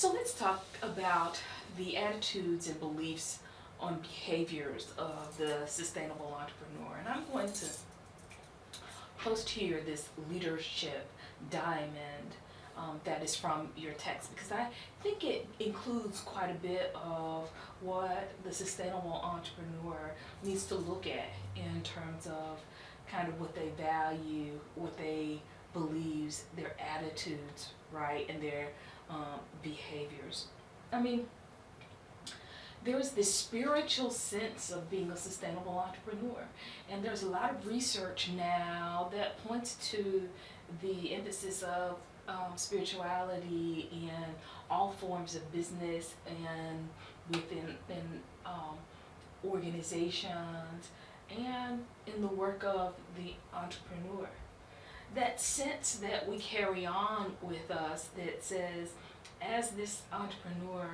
So let's talk about the attitudes and beliefs on behaviors of the sustainable entrepreneur. And I'm going to post here this leadership diamond that is from your text, because I think it includes quite a bit of what the sustainable entrepreneur needs to look at in terms of kind of what they value, what they believes, their attitudes, right, and their behaviors. I mean, there's this spiritual sense of being a sustainable entrepreneur, and there's a lot of research now that points to the emphasis of spirituality in all forms of business and within organizations and in the work of the entrepreneur. That sense that we carry on with us that says, as this entrepreneur,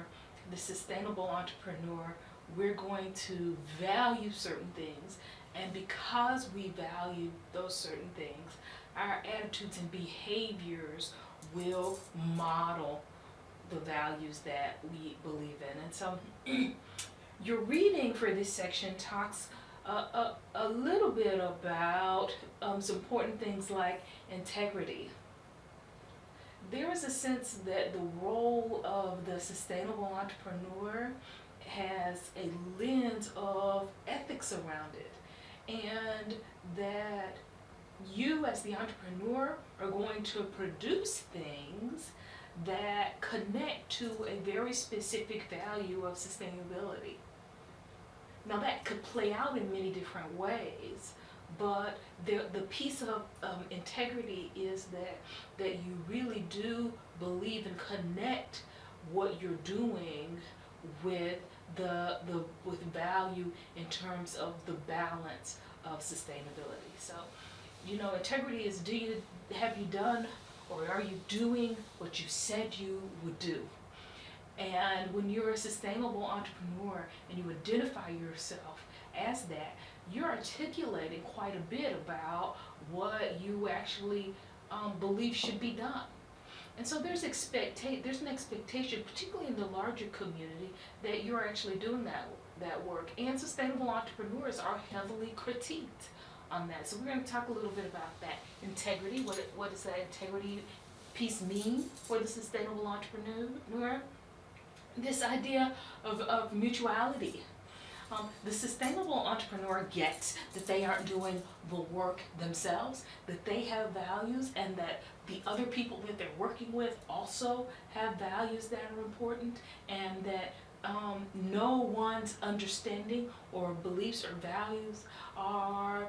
the sustainable entrepreneur, we're going to value certain things, and because we value those certain things, our attitudes and behaviors will model the values that we believe in. And so your reading for this section talks a little bit about some important things like integrity. There is a sense that the role of the sustainable entrepreneur has a lens of ethics around it, and that you as the entrepreneur are going to produce things that connect to a very specific value of sustainability. Now that could play out in many different ways, but the piece of integrity is that you really do believe and connect what you're doing with with value in terms of the balance of sustainability. So, integrity is, have you done, or are you doing what you said you would do? And when you're a sustainable entrepreneur and you identify yourself as that, you're articulating quite a bit about what you actually believe should be done. And so there's an expectation, particularly in the larger community, that you're actually doing that work. And sustainable entrepreneurs are heavily critiqued on that. So we're going to talk a little bit about that. Integrity, what does that integrity piece mean for the sustainable entrepreneur? This idea of mutuality. The sustainable entrepreneur gets that they aren't doing the work themselves, that they have values, and that the other people that they're working with also have values that are important, and that no one's understanding or beliefs or values are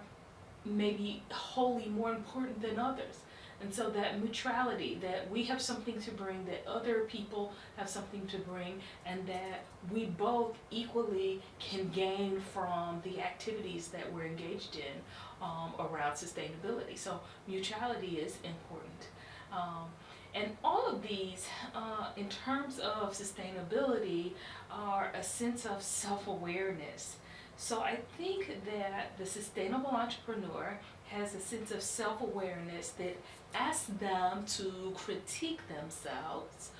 maybe wholly more important than others. And so that mutuality, that we have something to bring, that other people have something to bring, and that we both equally can gain from the activities that we're engaged in around sustainability. So mutuality is important. And all of these, in terms of sustainability, are a sense of self-awareness. So I think that the sustainable entrepreneur has a sense of self-awareness that asks them to critique themselves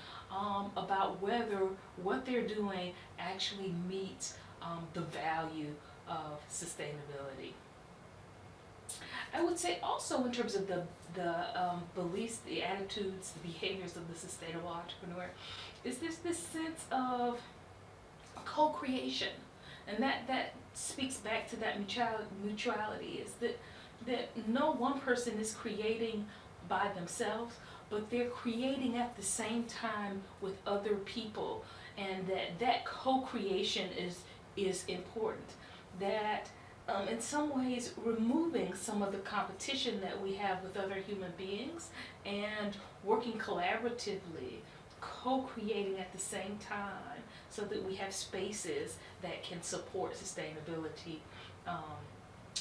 about whether what they're doing actually meets the value of sustainability. I would say also, in terms of the beliefs, the attitudes, the behaviors of the sustainable entrepreneur, is this sense of co-creation. And that speaks back to that mutuality, is that no one person is creating by themselves, but they're creating at the same time with other people, and that co-creation is important. That in some ways removing some of the competition that we have with other human beings and working collaboratively, co-creating at the same time, so that we have spaces that can support sustainability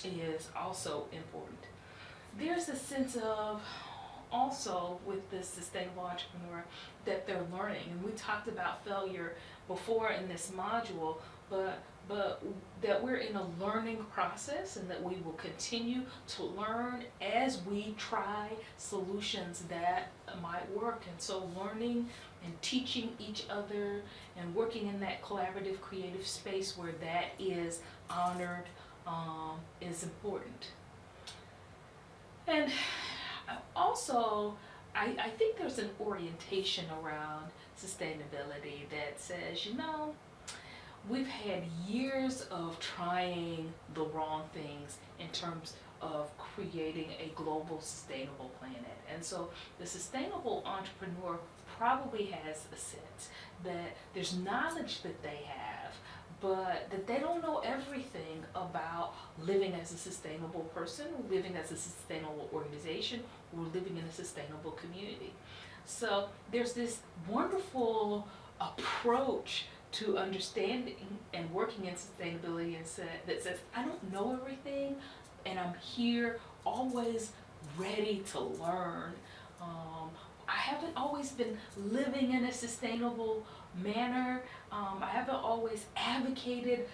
is also important. There's a sense of, also with this sustainable entrepreneur, that they're learning. And we talked about failure before in this module, but but that we're in a learning process and that we will continue to learn as we try solutions that might work. And so learning and teaching each other and working in that collaborative creative space where that is honored is important. And also, I think there's an orientation around sustainability that says, we've had years of trying the wrong things in terms of creating a global sustainable planet. And so the sustainable entrepreneur probably has a sense that there's knowledge that they have, but that they don't know everything about living as a sustainable person, or living as a sustainable organization, or living in a sustainable community. So there's this wonderful approach to understanding and working in sustainability that says, I don't know everything, and I'm here always ready to learn. I haven't always been living in a sustainable manner. I haven't always advocated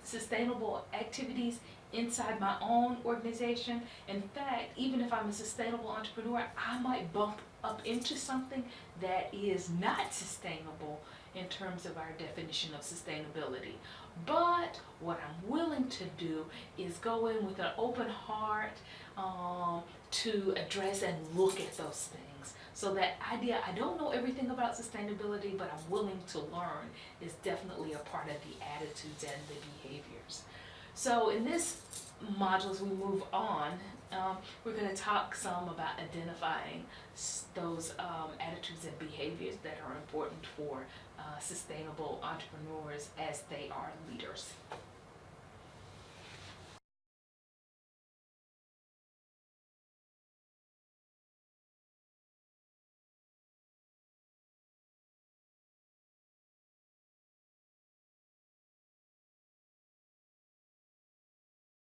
sustainable activities inside my own organization. In fact, even if I'm a sustainable entrepreneur, I might bump up into something that is not sustainable in terms of our definition of sustainability. But what I'm willing to do is go in with an open heart to address and look at those things. So that idea, I don't know everything about sustainability, but I'm willing to learn, is definitely a part of the attitudes and the behaviors. So in this module, as we move on, we're going to talk some about identifying those attitudes and behaviors that are important for sustainable entrepreneurs as they are leaders.